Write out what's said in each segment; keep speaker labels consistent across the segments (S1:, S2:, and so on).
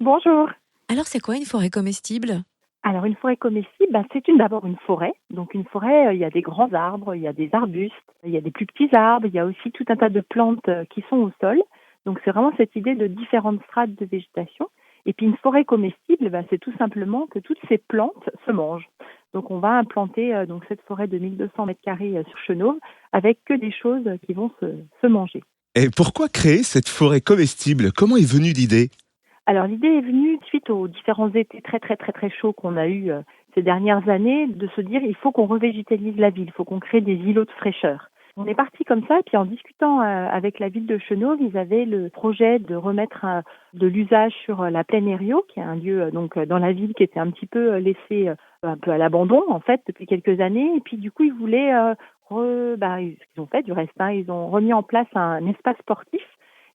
S1: Bonjour.
S2: Alors, c'est quoi une forêt comestible?
S1: Alors une forêt comestible, c'est d'abord une forêt. Donc une forêt, il y a des grands arbres, il y a des arbustes, il y a des plus petits arbres, il y a aussi tout un tas de plantes qui sont au sol. Donc c'est vraiment cette idée de différentes strates de végétation. Et puis une forêt comestible, c'est tout simplement que toutes ces plantes se mangent. Donc on va implanter donc cette forêt de 1200 mètres carrés sur Chenôve avec que des choses qui vont se manger.
S3: Et pourquoi créer cette forêt comestible? Comment est venue l'idée?
S1: Alors l'idée est venue suite aux différents étés très très très très chauds qu'on a eus ces dernières années, de se dire il faut qu'on revégétalise la ville, il faut qu'on crée des îlots de fraîcheur. On est parti comme ça, et puis en discutant avec la ville de Chenôve, ils avaient le projet de remettre de l'usage sur la plaine Herriot, qui est un lieu dans la ville qui était un petit peu laissé un peu à l'abandon en fait depuis quelques années. Et puis du coup, ils voulaient ce qu'ils ont fait du reste, ils ont remis en place un espace sportif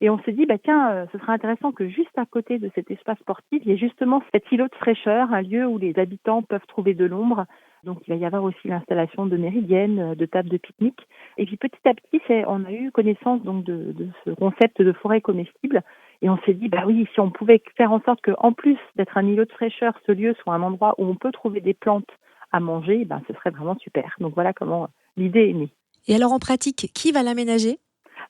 S1: et on s'est dit, tiens, ce serait intéressant que juste à côté de cet espace sportif, il y ait justement cet îlot de fraîcheur, un lieu où les habitants peuvent trouver de l'ombre. Donc il va y avoir aussi l'installation de méridiennes, de tables de pique-nique. Et puis petit à petit, on a eu connaissance donc de ce concept de forêt comestible. Et on s'est dit, oui, si on pouvait faire en sorte qu'en plus d'être un îlot de fraîcheur, ce lieu soit un endroit où on peut trouver des plantes à manger, ce serait vraiment super. Donc voilà comment l'idée est née.
S2: Et alors, en pratique, qui va l'aménager?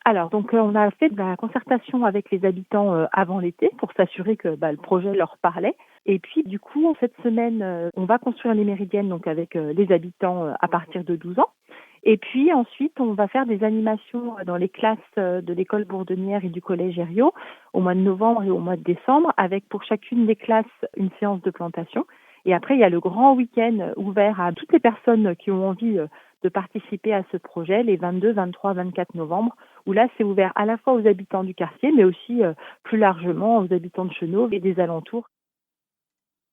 S1: Alors, donc, on a fait de la concertation avec les habitants avant l'été pour s'assurer que le projet leur parlait. Et puis, du coup, cette semaine, on va construire les méridiennes donc avec les habitants à partir de 12 ans. Et puis ensuite, on va faire des animations dans les classes de l'école bourdonnière et du collège Herriot au mois de novembre et au mois de décembre, avec pour chacune des classes une séance de plantation. Et après, il y a le grand week-end ouvert à toutes les personnes qui ont envie de participer à ce projet, les 22, 23, 24 novembre, où là, c'est ouvert à la fois aux habitants du quartier, mais aussi plus largement aux habitants de Chenôve et des alentours.